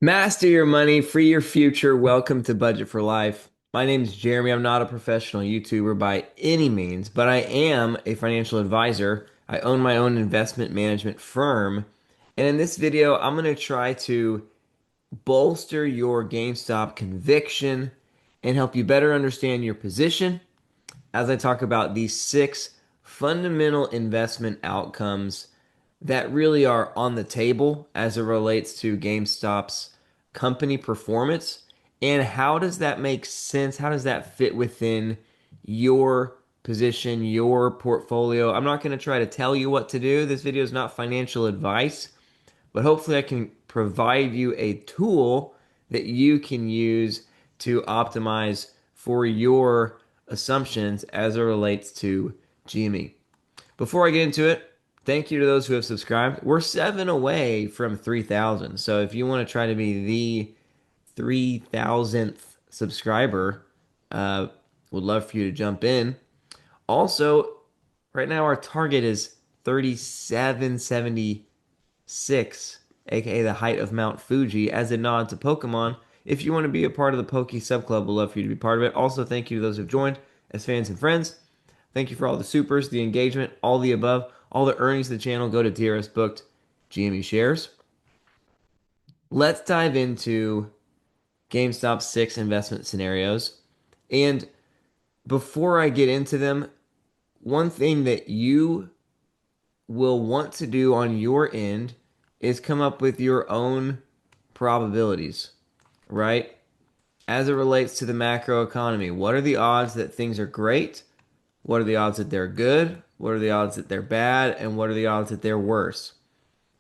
Master your money, free your future. Welcome to Budget for Life. My name is Jeremy. I'm not a professional YouTuber by any means, but I am a financial advisor. I own my own investment management firm. And in this video, I'm going to try to bolster your GameStop conviction and help you better understand your position as I talk about these six fundamental investment outcomes that really are on the table as it relates to GameStop's company performance. And how does that make sense? How does that fit within your position, your portfolio? I'm not going to try to tell you what to do. This video is not financial advice, but hopefully I can provide you a tool that you can use to optimize for your assumptions as it relates to GME. Before I get into it, thank you to those who have subscribed. We're seven away from 3,000. So if you want to try to be the 3,000th subscriber, uh, would love for you to jump in. Also, right now our target is 3,776, aka the height of Mount Fuji, as a nod to Pokemon. If you want to be a part of the Poke Sub Club, we'd love for you to be part of it. Also, thank you to those who've joined as fans and friends. Thank you for all the supers, the engagement, all the above. All the earnings of the channel go to DRS Booked GME shares. Let's dive into GameStop's six investment scenarios. And before I get into them, one thing that you will want to do on your end is come up with your own probabilities, right? As it relates to the macro economy, what are the odds that things are great? What are the odds that they're good? What are the odds that they're bad? And what are the odds that they're worse?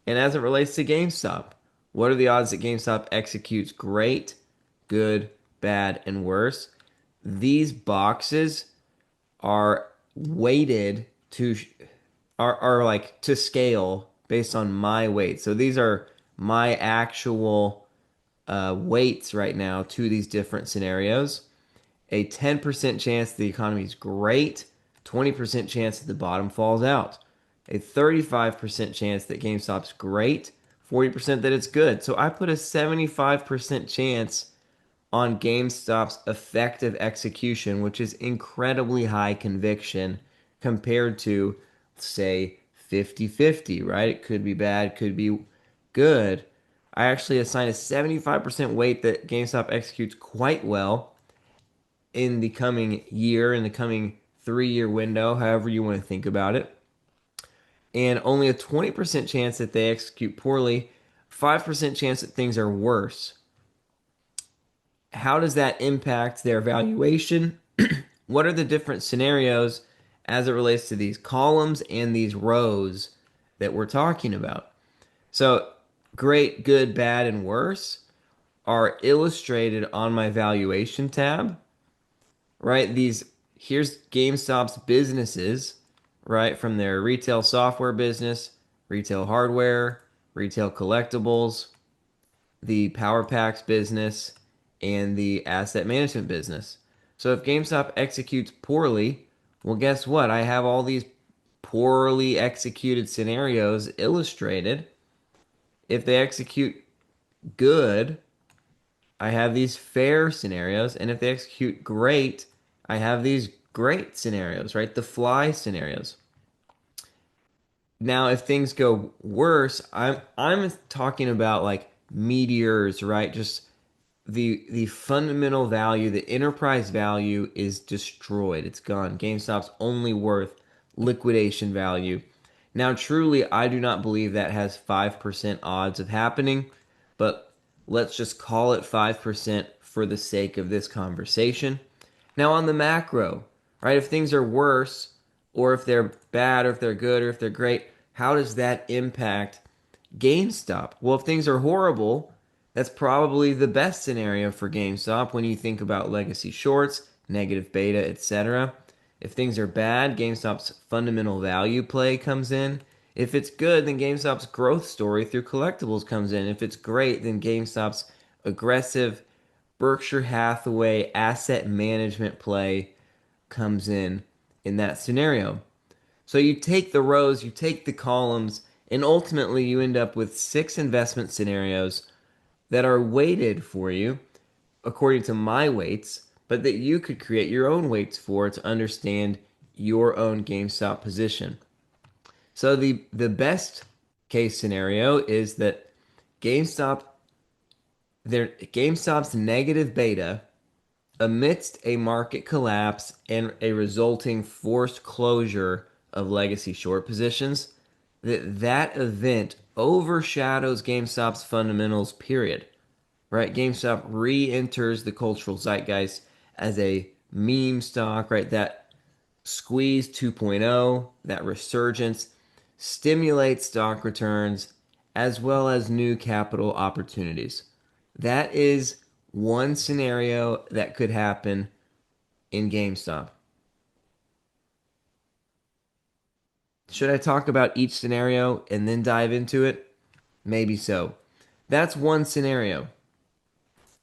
And as it relates to GameStop, what are the odds that GameStop executes great, good, bad, and worse? These boxes are weighted to are like to scale based on my weight. So these are my actual weights right now to these different scenarios. A 10% chance the economy is great, 20% chance that the bottom falls out, a 35% chance that GameStop's great, 40% that it's good. So I put a 75% chance on GameStop's effective execution, which is incredibly high conviction compared to, say, 50-50, right? It could be bad, could be good. I actually assign a 75% weight that GameStop executes quite well in the coming year, in the coming 3 year window, however you want to think about it, and only a 20% chance that they execute poorly, 5% chance that things are worse. How does that impact their valuation? What are the different scenarios as it relates to these columns and these rows that we're talking about? So, great, good, bad, and worse are illustrated on my valuation tab, right? Here's GameStop's businesses, right? From their retail software business, retail hardware, retail collectibles, the Power Packs business, and the asset management business. So if GameStop executes poorly, well, guess what? I have all these poorly executed scenarios illustrated. If they execute good, I have these fair scenarios. And if they execute great, I have these great scenarios, right? The fly scenarios. Now, if things go worse, I'm talking about like meteors, right? Just the fundamental value, the enterprise value is destroyed. It's gone. GameStop's only worth liquidation value. Now, truly, I do not believe that has 5% odds of happening, but let's just call it 5% for the sake of this conversation. Now, on the macro, right? If things are worse, or if they're bad, or if they're good, or if they're great, how does that impact GameStop? Well, if things are horrible, that's probably the best scenario for GameStop when you think about legacy shorts, negative beta, etc. If things are bad, GameStop's fundamental value play comes in. If it's good, then GameStop's growth story through collectibles comes in. If it's great, then GameStop's aggressive Berkshire Hathaway asset management play comes in that scenario. So you take the rows, you take the columns, and ultimately you end up with six investment scenarios that are weighted for you according to my weights, but that you could create your own weights for to understand your own GameStop position. So the best case scenario is that GameStop GameStop's negative beta amidst a market collapse and a resulting forced closure of legacy short positions, that event overshadows GameStop's fundamentals, period. Right? GameStop re-enters the cultural zeitgeist as a meme stock, right? That squeeze 2.0, that resurgence stimulates stock returns as well as new capital opportunities. That is one scenario that could happen in GameStop. Should I talk about each scenario and then dive into it? Maybe so. That's one scenario.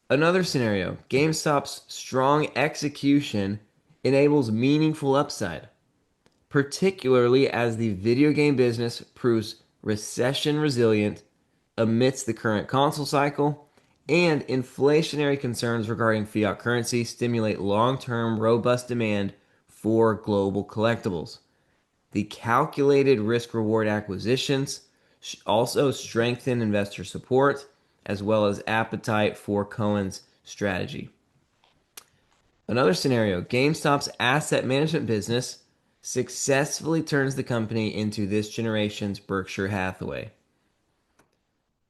Another scenario, GameStop's strong execution enables meaningful upside, particularly as the video game business proves recession resilient amidst the current console cycle, and inflationary concerns regarding fiat currency stimulate long term robust demand for global collectibles. The calculated risk reward acquisitions also strengthen investor support as well as appetite for Cohen's strategy. Another scenario, GameStop's asset management business successfully turns the company into this generation's Berkshire Hathaway.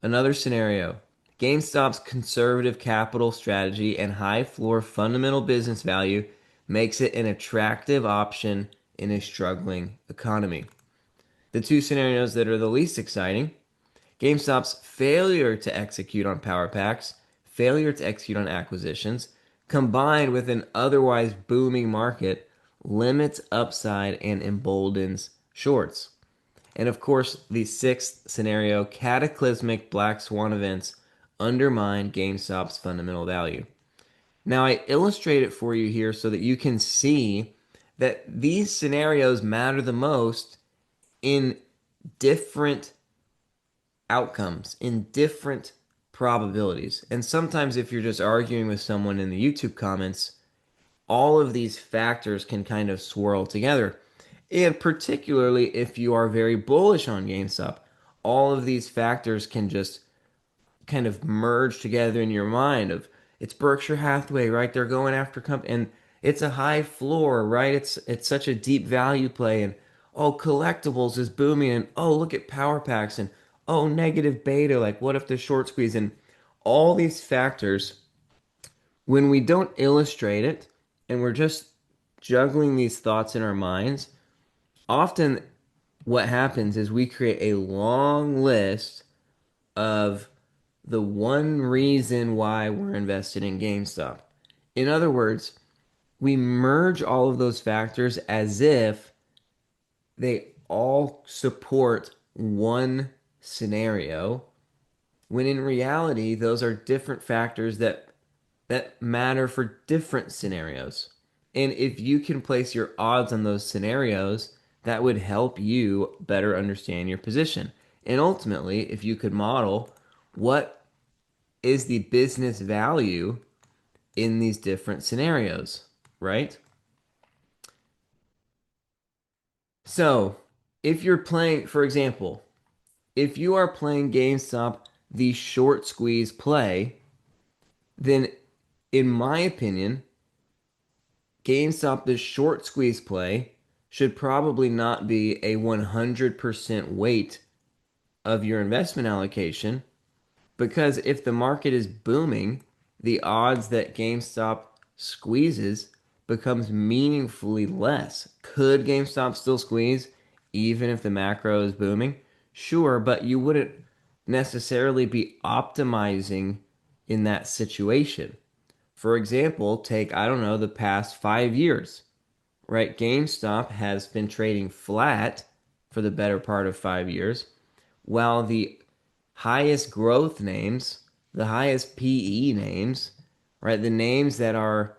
Another scenario, GameStop's conservative capital strategy and high floor fundamental business value makes it an attractive option in a struggling economy. The two scenarios that are the least exciting, GameStop's failure to execute on power packs, failure to execute on acquisitions, combined with an otherwise booming market, limits upside and emboldens shorts. And of course, the sixth scenario, cataclysmic black swan events undermine GameStop's fundamental value. Now, I illustrate it for you here so that you can see that these scenarios matter the most in different outcomes, in different probabilities. And sometimes, if you're just arguing with someone in the YouTube comments, all of these factors can kind of swirl together. And particularly if you are very bullish on GameStop, all of these factors can just kind of merge together in your mind of it's Berkshire Hathaway, right? They're going after company and it's a high floor, right? It's such a deep value play and oh, collectibles is booming and oh, look at power packs and oh, negative beta, like what if the short squeeze and all these factors when we don't illustrate it and we're just juggling these thoughts in our minds, often what happens is we create a long list of the one reason why we're invested in GameStop. In other words, we merge all of those factors as if they all support one scenario, when in reality, those are different factors that matter for different scenarios. And if you can place your odds on those scenarios, that would help you better understand your position. And ultimately, if you could model what is the business value in these different scenarios, right? So, if you're playing, for example, if you are playing GameStop, the short squeeze play, then in my opinion, GameStop, the short squeeze play, should probably not be a 100% weight of your investment allocation because if the market is booming, the odds that GameStop squeezes becomes meaningfully less. Could GameStop still squeeze even if the macro is booming? Sure, but you wouldn't necessarily be optimizing in that situation. For example, take, I don't know, the past 5 years, right? GameStop has been trading flat for the better part of 5 years, while the highest growth names, the highest PE names, right? The names that are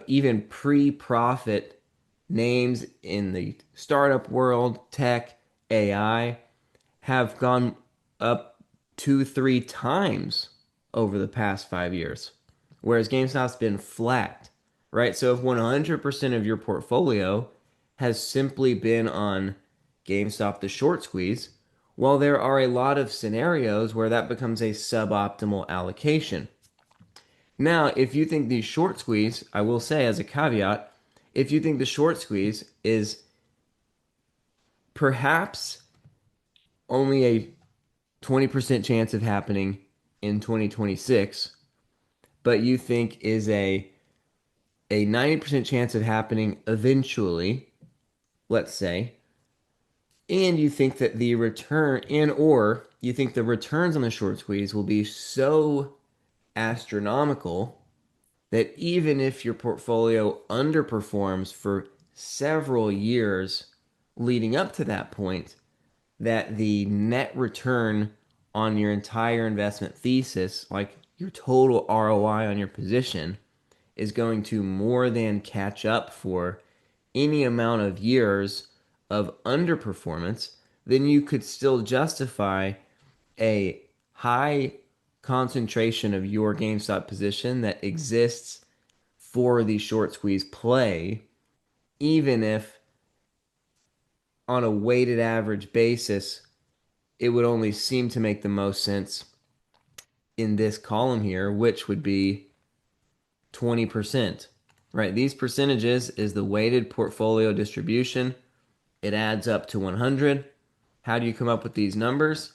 even pre profit names in the startup world, tech, AI, have gone up 2, 3 times over the past 5 years, whereas GameStop's been flat, right? So if 100% of your portfolio has simply been on GameStop, the short squeeze, well, there are a lot of scenarios where that becomes a suboptimal allocation. Now, if you think the short squeeze, I will say as a caveat, if you think the short squeeze is perhaps only a 20% chance of happening in 2026, but you think is a 90% chance of happening eventually, let's say, and you think that the return and or you think the returns on the short squeeze will be so astronomical that even if your portfolio underperforms for several years leading up to that point, that the net return on your entire investment thesis, like your total ROI on your position, is going to more than catch up for any amount of years of underperformance, then you could still justify a high concentration of your GameStop position that exists for the short squeeze play, even if on a weighted average basis, it would only seem to make the most sense in this column here, which would be 20%, right? These percentages is the weighted portfolio distribution. It adds up to 100. How do you come up with these numbers?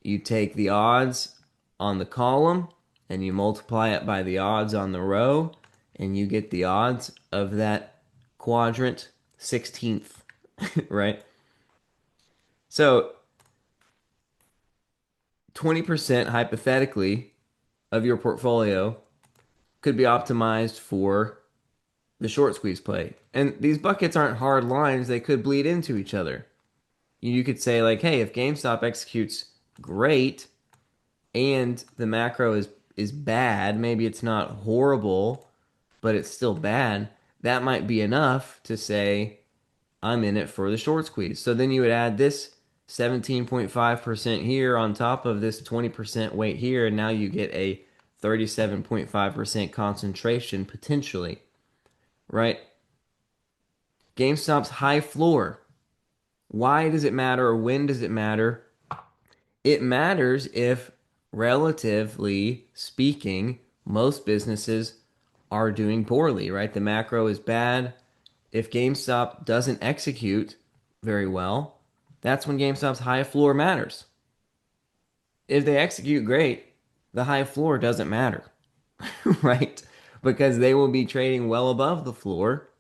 You take the odds on the column and you multiply it by the odds on the row, and you get the odds of that quadrant 16th, right? So 20% hypothetically of your portfolio could be optimized for the short squeeze play. And these buckets aren't hard lines, they could bleed into each other. You could say, like, hey, if GameStop executes great and the macro is bad, maybe it's not horrible, but it's still bad, that might be enough to say I'm in it for the short squeeze. So then you would add this 17.5% here on top of this 20% weight here, and now you get a 37.5% concentration potentially, right? GameStop's high floor. Why does it matter, or when does it matter? It matters if, relatively speaking, most businesses are doing poorly, right? The macro is bad. If GameStop doesn't execute very well, that's when GameStop's high floor matters. If they execute great, the high floor doesn't matter, right? Because they will be trading well above the floor,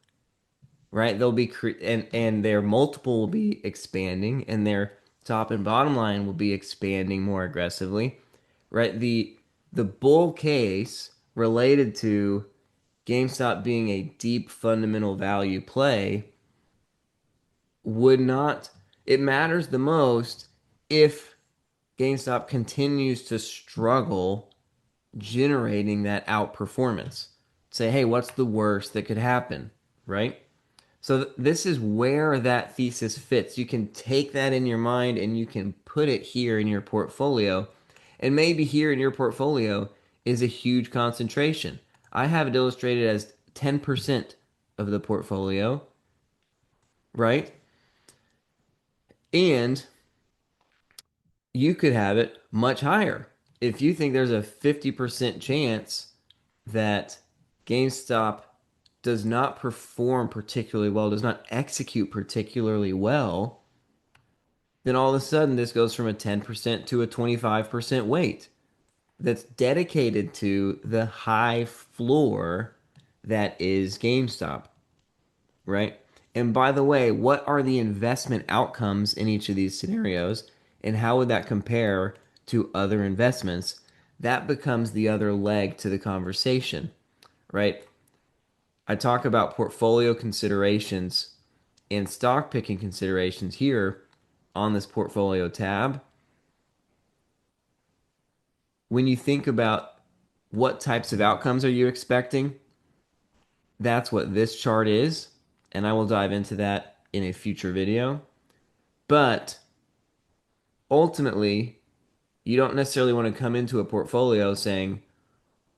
right? They'll be and their multiple will be expanding, and their top and bottom line will be expanding more aggressively, right? The bull case related to GameStop being a deep fundamental value play would not, it matters the most if GameStop continues to struggle generating that outperformance. Say, hey, what's the worst that could happen, right? So this is where that thesis fits. You can take that in your mind and you can put it here in your portfolio. And maybe here in your portfolio is a huge concentration. I have it illustrated as 10% of the portfolio, right? And you could have it much higher. If you think there's a 50% chance that GameStop does not perform particularly well, does not execute particularly well, then all of a sudden this goes from a 10% to a 25% weight that's dedicated to the high floor that is GameStop, right? And by the way, what are the investment outcomes in each of these scenarios, and how would that compare to other investments? That becomes the other leg to the conversation, right? I talk about portfolio considerations and stock picking considerations here on this portfolio tab. When you think about what types of outcomes are you expecting, that's what this chart is, and I will dive into that in a future video. But ultimately, You don't necessarily want to come into a portfolio saying,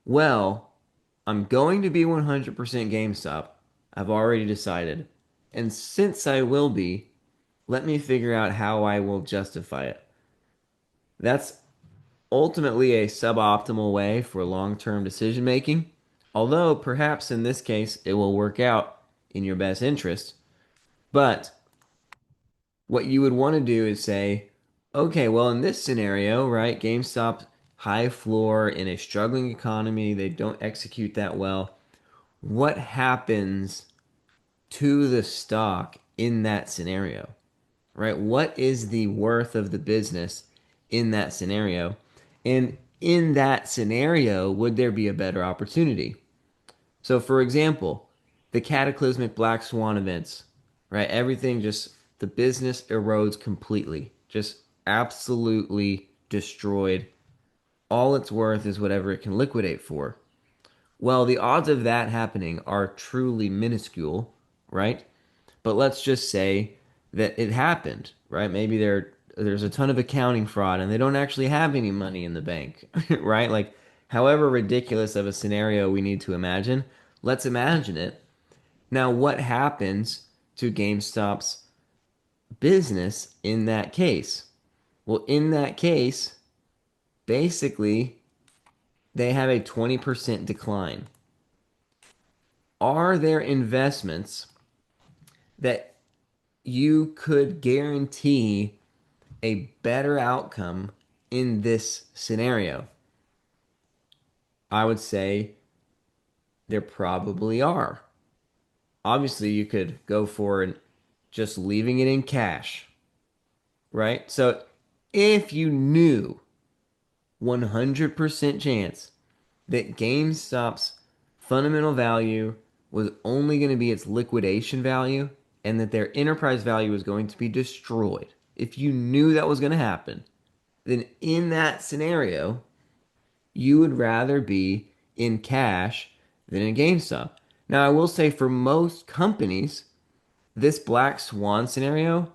well, I'm going to be 100% GameStop. I've already decided. And since I will be, let me figure out how I will justify it. That's ultimately a suboptimal way for long-term decision making, although perhaps in this case it will work out in your best interest. But what you would want to do is say, okay, well, in this scenario, right, GameStop high floor in a struggling economy, they don't execute that well. What happens to the stock in that scenario, right? What is the worth of the business in that scenario? And in that scenario, would there be a better opportunity? So, for example, the cataclysmic black swan events, right? Everything just, the business erodes completely, just absolutely destroyed. All it's worth is whatever it can liquidate for. Well, the odds of that happening are truly minuscule, right? But let's just say that it happened, right? Maybe there's a ton of accounting fraud and they don't actually have any money in the bank, right? Like, however ridiculous of a scenario we need to imagine, let's imagine it. Now, what happens to GameStop's business in that case? Well, in that case, basically, they have a 20% decline. Are there investments that you could guarantee a better outcome in this scenario? I would say there probably are. Obviously, you could go for just leaving it in cash, right? So if you knew 100% chance that GameStop's fundamental value was only going to be its liquidation value and that their enterprise value was going to be destroyed, if you knew that was going to happen, then in that scenario, you would rather be in cash than in GameStop. Now, I will say for most companies, this black swan scenario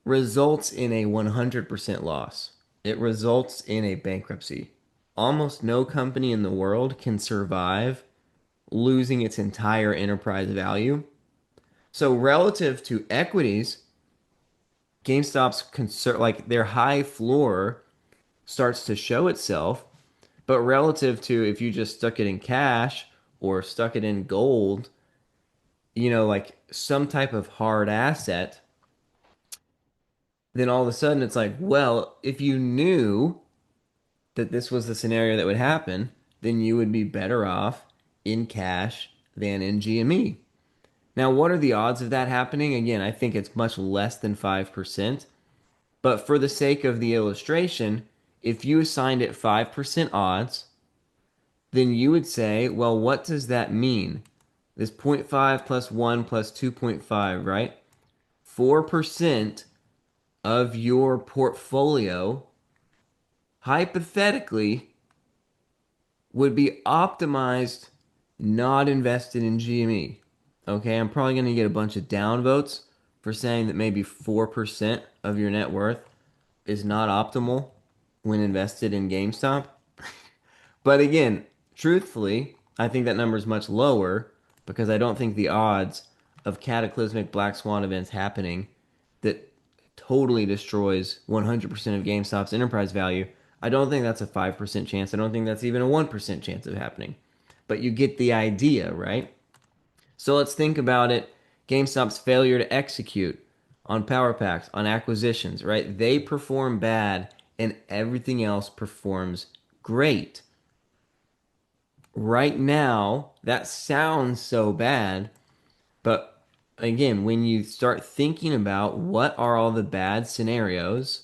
results in a 100% loss. It results in a bankruptcy. Almost no company in the world can survive losing its entire enterprise value. So relative to equities, GameStop's like their high floor starts to show itself, but relative to if you just stuck it in cash or stuck it in gold, like some type of hard asset, then all of a sudden it's like, well, if you knew that this was the scenario that would happen, then you would be better off in cash than in GME. Now, what are the odds of that happening? Again, I think it's much less than 5%. But for the sake of the illustration, if you assigned it 5% odds, then you would say, well, what does that mean? This zero point 0.5 plus 1 plus 2.5, right? 4% of your portfolio hypothetically would be optimized, not invested in GME. Okay, I'm probably going to get a bunch of downvotes for saying that maybe 4% of your net worth is not optimal when invested in GameStop. But again, truthfully, I think that number is much lower because I don't think the odds of cataclysmic black swan events happening that totally destroys 100% of GameStop's enterprise value, I don't think that's a 5% chance. I don't think that's even a 1% chance of happening. But you get the idea, right? So let's think about it. GameStop's failure to execute on power packs, on acquisitions, right? They perform bad and everything else performs great. Right now, that sounds so bad, but again, when you start thinking about what are all the bad scenarios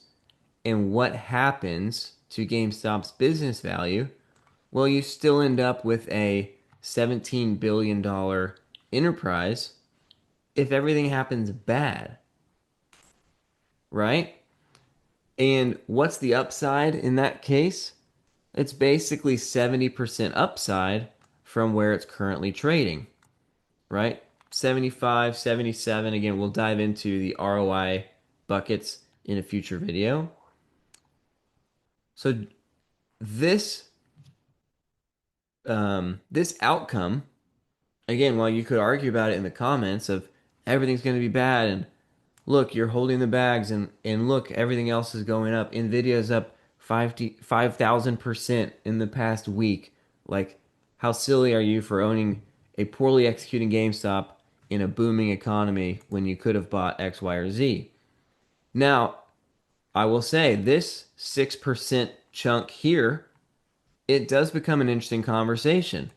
and what happens to GameStop's business value, well, you still end up with a $17 billion enterprise if everything happens bad, right? And what's the upside in that case? It's basically 70% upside from where it's currently trading, right? 75, 77. Again, we'll dive into the ROI buckets in a future video. So this this outcome, again, while you could argue about it in the comments of everything's going to be bad and look, you're holding the bags and look, everything else is going up. Nvidia's up 5,000% in the past week. Like, how silly are you for owning a poorly executing GameStop in a booming economy when you could have bought X, Y, or Z? Now, I will say this 6% chunk here, it does become an interesting conversation.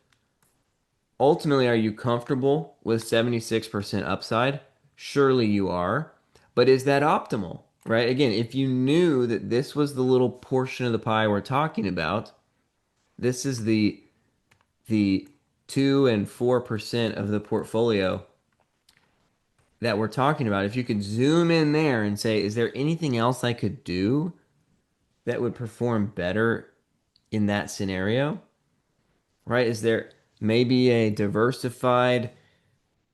Ultimately, are you comfortable with 76% upside? Surely you are. But is that optimal? Right? Again, if you knew that this was the little portion of the pie we're talking about, this is the 2 and 4% of the portfolio that we're talking about. If you could zoom in there and say, is there anything else I could do that would perform better in that scenario? Right? Is there maybe a diversified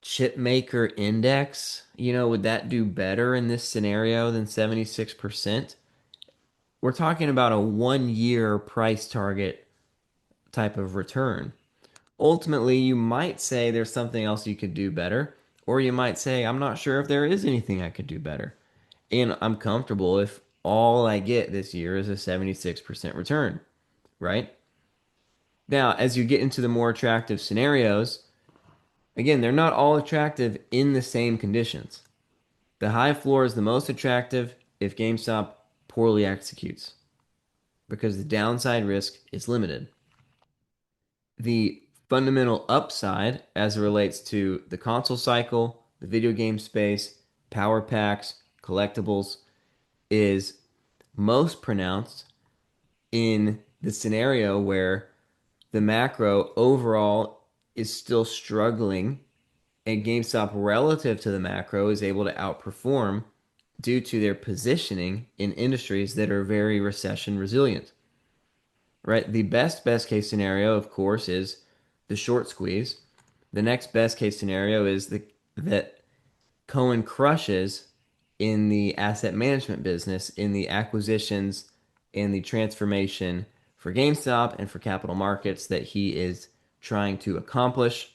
chip maker index, would that do better in this scenario than 76%? We're talking about a 1 year price target type of return. Ultimately, you might say there's something else you could do better, or you might say, I'm not sure if there is anything I could do better. And I'm comfortable if all I get this year is a 76% return, right? Now, as you get into the more attractive scenarios, again, they're not all attractive in the same conditions. The high floor is the most attractive if GameStop poorly executes because the downside risk is limited. The fundamental upside as it relates to the console cycle, the video game space, power packs, collectibles is most pronounced in the scenario where the macro overall is still struggling and GameStop relative to the macro is able to outperform due to their positioning in industries that are very recession resilient. Right? The best case scenario, of course, is the short squeeze. The next best case scenario is that Cohen crushes in the asset management business, in the acquisitions and the transformation for GameStop and for capital markets that he is trying to accomplish.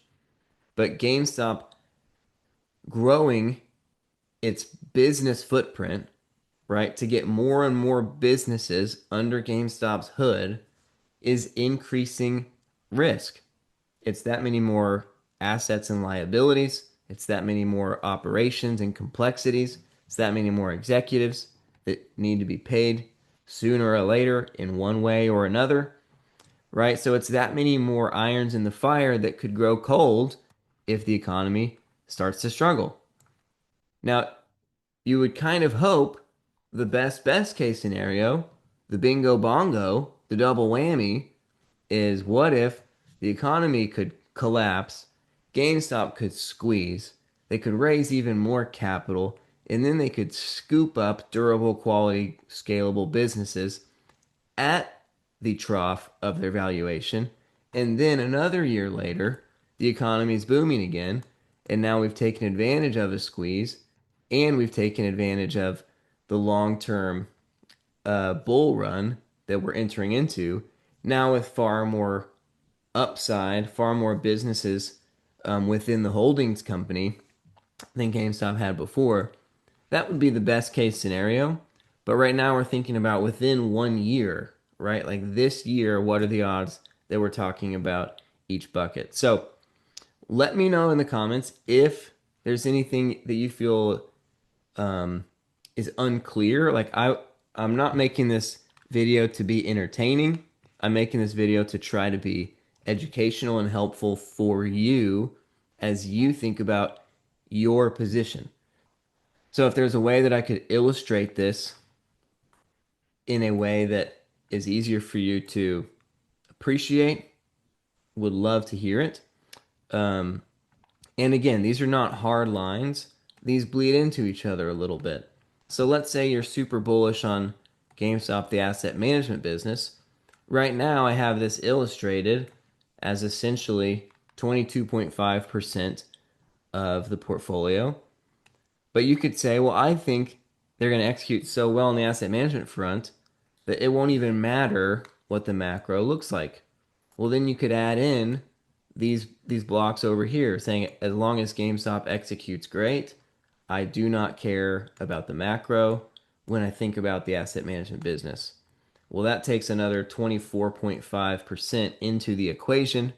But GameStop growing its business footprint, right, to get more and more businesses under GameStop's hood is increasing risk. It's that many more assets and liabilities. It's that many more operations and complexities. It's that many more executives that need to be paid sooner or later in one way or another, right? So it's that many more irons in the fire that could grow cold if the economy starts to struggle. Now, you would kind of hope the best case scenario, the bingo bongo, the double whammy is what if the economy could collapse, GameStop could squeeze, they could raise even more capital, and then they could scoop up durable, quality, scalable businesses at the trough of their valuation. And then another year later, the economy is booming again, and now we've taken advantage of a squeeze, and we've taken advantage of the long-term bull run that we're entering into. Now with far more upside, far more businesses within the holdings company than GameStop had before. That would be the best case scenario. But right now we're thinking about within 1 year, right? Like this year, what are the odds that we're talking about each bucket? So let me know in the comments if there's anything that you feel is unclear. I'm not making this video to be entertaining. I'm making this video to try to be educational and helpful for you as you think about your position. So if there's a way that I could illustrate this in a way that is easier for you to appreciate, would love to hear it. Um, and again, these are not hard lines. These bleed into each other a little bit. So let's say you're super bullish on GameStop, the asset management business. Right now, I have this illustrated as essentially 22.5% of the portfolio. But you could say, well, I think they're going to execute so well on the asset management front that it won't even matter what the macro looks like. Well, then you could add in these blocks over here saying as long as GameStop executes great, I do not care about the macro when I think about the asset management business. Well, that takes another 24.5% into the equation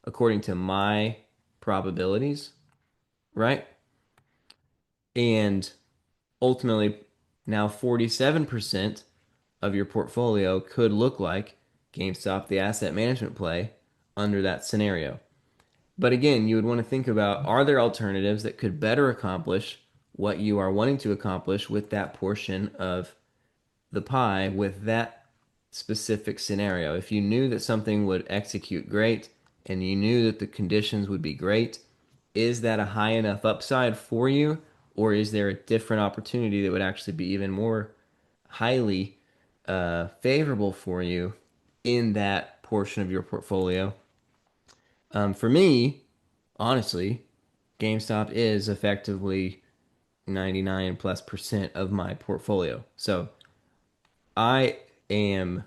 according to my probabilities, right? And ultimately, now 47% of your portfolio could look like GameStop, the asset management play, under that scenario. But again, you would want to think about, are there alternatives that could better accomplish what you are wanting to accomplish with that portion of the pie with that specific scenario? If you knew that something would execute great and you knew that the conditions would be great, is that a high enough upside for you? Or is there a different opportunity that would actually be even more highly favorable for you in that portion of your portfolio? For me, honestly, GameStop is effectively 99 plus percent of my portfolio. So I am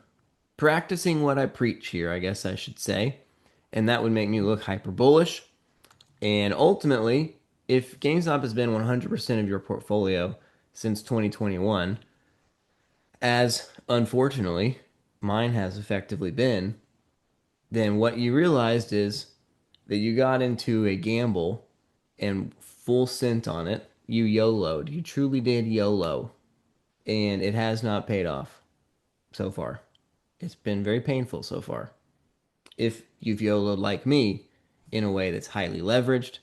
practicing what I preach here, I guess I should say. And that would make me look hyper bullish. And ultimately, if GameStop has been 100% of your portfolio since 2021, as unfortunately mine has effectively been, then what you realized is that you got into a gamble and full sent on it. You YOLO'd. You truly did YOLO. And it has not paid off so far. It's been very painful so far. If you've YOLO'd like me in a way that's highly leveraged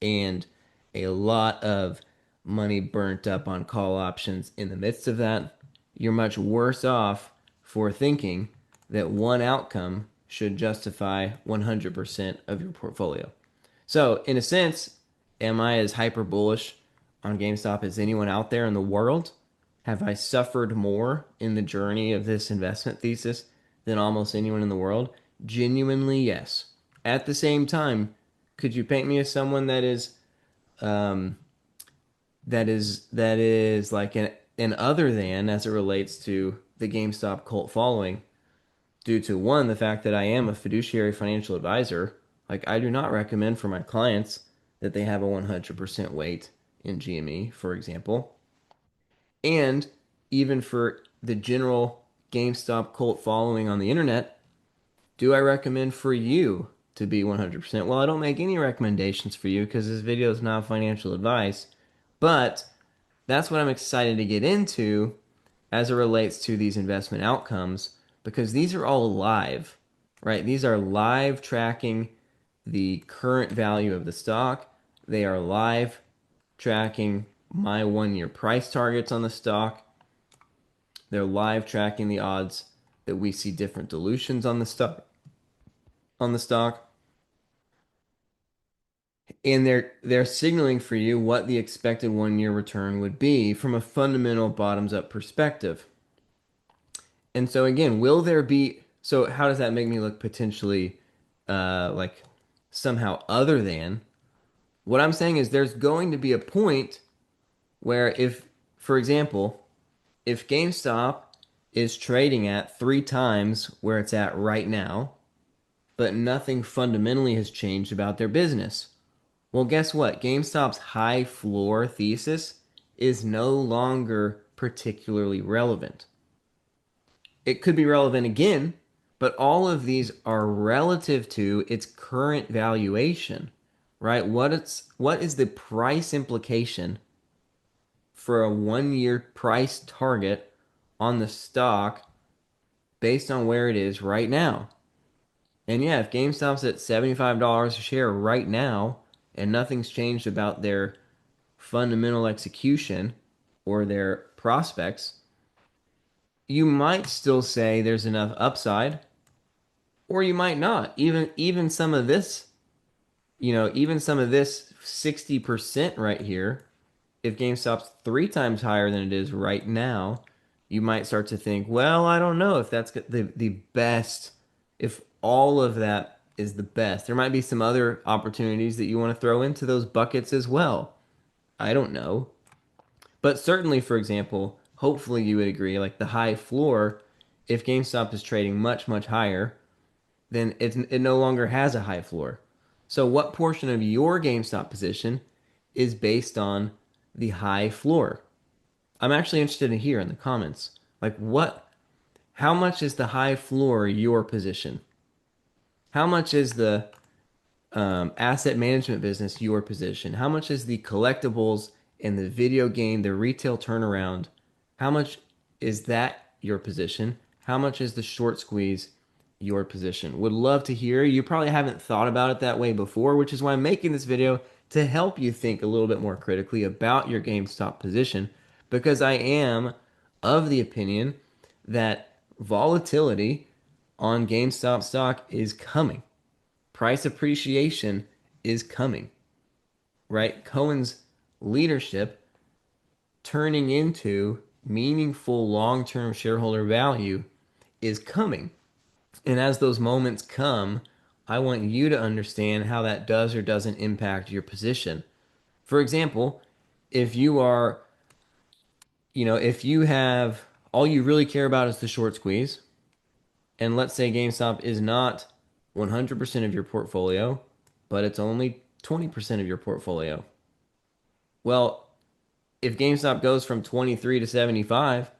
and a lot of money burnt up on call options in the midst of that, you're much worse off for thinking that one outcome should justify 100% of your portfolio. So, in a sense, am I as hyper bullish on GameStop as anyone out there in the world? Have I suffered more in the journey of this investment thesis than almost anyone in the world? Genuinely, yes. At the same time, could you paint me as someone um, that is like an other than as it relates to the GameStop cult following due to one, the fact that I am a fiduciary financial advisor. Like I do not recommend for my clients that they have a 100% weight in GME, for example. And even for the general GameStop cult following on the internet, do I recommend for you to be 100%? Well, I don't make any recommendations for you because this video is not financial advice, but that's what I'm excited to get into as it relates to these investment outcomes because these are all live, right? These are live tracking the current value of the stock. They are live tracking my 1 year price targets on the stock. They're live tracking the odds that we see different dilutions on the stock, and they're signaling for you what the expected 1 year return would be from a fundamental bottoms up perspective. And so again, will there be so how does that make me look potentially like somehow other than what I'm saying is there's going to be a point where if for example, if GameStop is trading at 3 times where it's at right now, but nothing fundamentally has changed about their business. Well, guess what? GameStop's high floor thesis is no longer particularly relevant. It could be relevant again, but all of these are relative to its current valuation, right? What is the price implication for a 1 year price target on the stock based on where it is right now? And yeah, if GameStop's at $75 a share right now and nothing's changed about their fundamental execution or their prospects, you might still say there's enough upside, or you might not. Even some of this, even some of this 60% right here, if GameStop's 3 times higher than it is right now, you might start to think, well, I don't know if that's the best, if all of that is the best. There might be some other opportunities that you want to throw into those buckets as well. I don't know. But certainly, for example, hopefully you would agree, like the high floor if GameStop is trading much, much higher, then it no longer has a high floor. So, what portion of your GameStop position is based on the high floor? I'm actually interested to hear in the comments. Like, how much is the high floor your position? How much is the asset management business your position? How much is the collectibles and the video game, the retail turnaround? How much is that your position? How much is the short squeeze your position? Would love to hear. You probably haven't thought about it that way before, which is why I'm making this video to help you think a little bit more critically about your GameStop position because I am of the opinion that volatility on GameStop stock is coming. Price appreciation is coming, right? Cohen's leadership turning into meaningful long term shareholder value is coming. And as those moments come, I want you to understand how that does or doesn't impact your position. For example, if you are, if you have all you really care about is the short squeeze, and let's say GameStop is not 100% of your portfolio, but it's only 20% of your portfolio. Well, if GameStop goes from 23 to 75,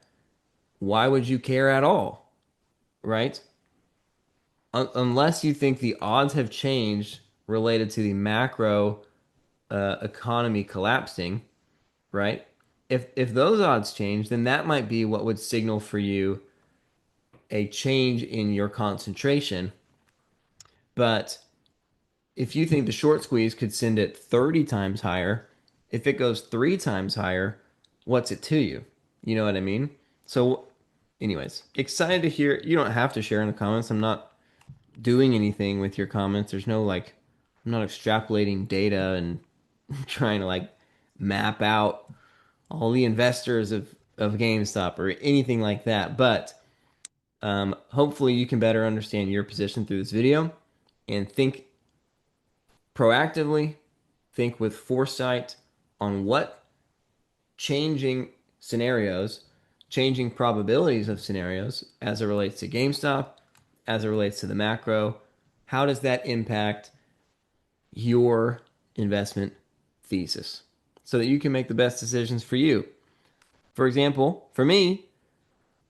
why would you care at all? Right? Unless you think the odds have changed related to the macro economy collapsing, right? If those odds change, then that might be what would signal for you a change in your concentration. But if you think the short squeeze could send it 30 times higher, if it goes three times higher, what's it to you? You know what I mean? So, anyways, excited to hear. You don't have to share in the comments. I'm not doing anything with your comments. There's no like, I'm not extrapolating data and trying to like map out all the investors of GameStop or anything like that. But hopefully you can better understand your position through this video and think proactively, think with foresight on what changing scenarios, changing probabilities of scenarios as it relates to GameStop, as it relates to the macro. How does that impact your investment thesis so that you can make the best decisions for you? For example, for me,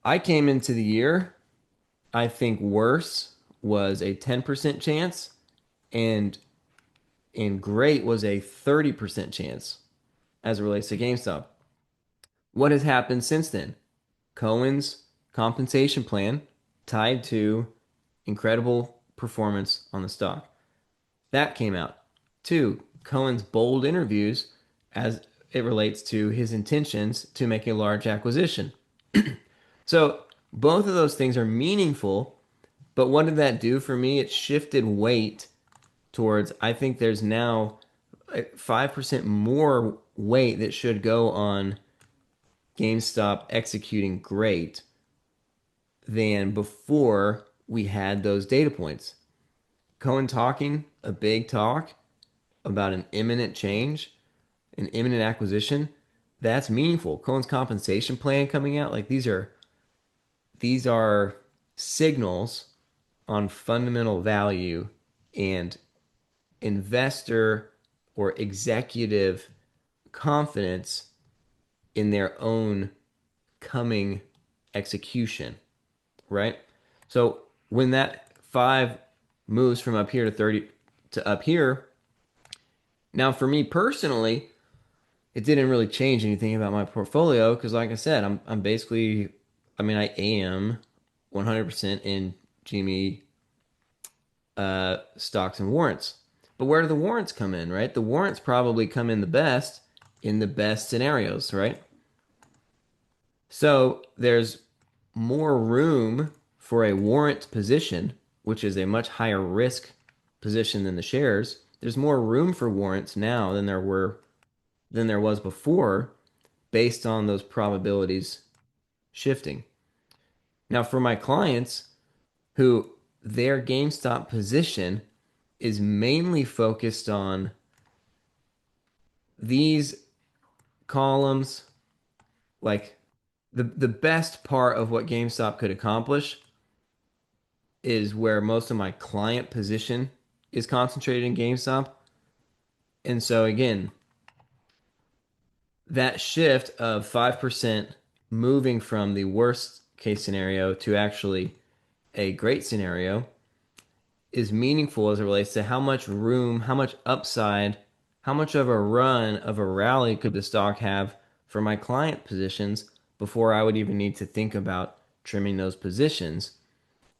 I came into the year, I think worse was a 10% chance and great was a 30% chance as it relates to GameStop. What has happened since then? Cohen's compensation plan tied to incredible performance on the stock. That came out. Two, Cohen's bold interviews as it relates to his intentions to make a large acquisition. So both of those things are meaningful, but what did that do for me? It shifted weight towards, I think there's now 5% more weight that should go on GameStop executing great than before we had those data points. Cohen talking a big talk about an imminent change, an imminent acquisition, that's meaningful. Cohen's compensation plan coming out, like these are signals on fundamental value and investor or executive confidence in their own coming execution, right? So when that five moves from up here to 30 to up here, now for me personally, it didn't really change anything about my portfolio because, like I said, I'm basically, I mean, I am 100% in GME stocks and warrants. But where do the warrants come in, right? The warrants probably come in the best scenarios, right? So there's more room for a warrant position, which is a much higher risk position than the shares. There's more room for warrants now than there was before based on those probabilities shifting. Now for my clients who their GameStop position is mainly focused on these columns like the best part of what GameStop could accomplish is where most of my client position is concentrated in GameStop. And so again, that shift of 5% moving from the worst case scenario to actually a great scenario is meaningful as it relates to how much room, how much upside, how much of a run of a rally could the stock have for my client positions before I would even need to think about trimming those positions,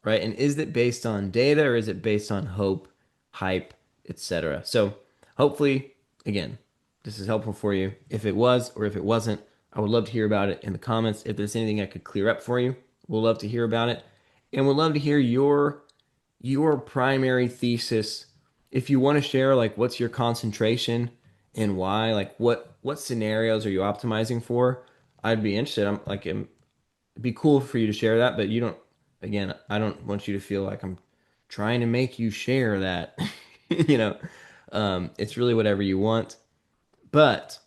right? And is it based on data or is it based on hope, hype, etc.? So hopefully, again, this is helpful for you. If it was or if it wasn't, I would love to hear about it in the comments. If there's anything I could clear up for you, we'll love to hear about it. And we'd love to hear your primary thesis. If you want to share like what's your concentration and why, like what scenarios are you optimizing for? I'd be interested. It'd be cool for you to share that, but you don't, again, I don't want you to feel like I'm trying to make you share that. you know, it's really whatever you want. But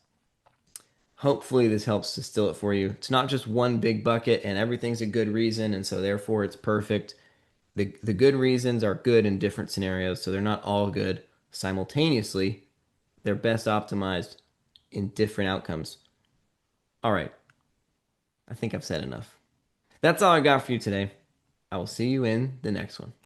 hopefully this helps distill it for you. It's not just one big bucket and everything's a good reason, and so therefore it's perfect. The good reasons are good in different scenarios, so they're not all good simultaneously. They're best optimized in different outcomes. All right, I think I've said enough. That's all I got for you today. I will see you in the next one.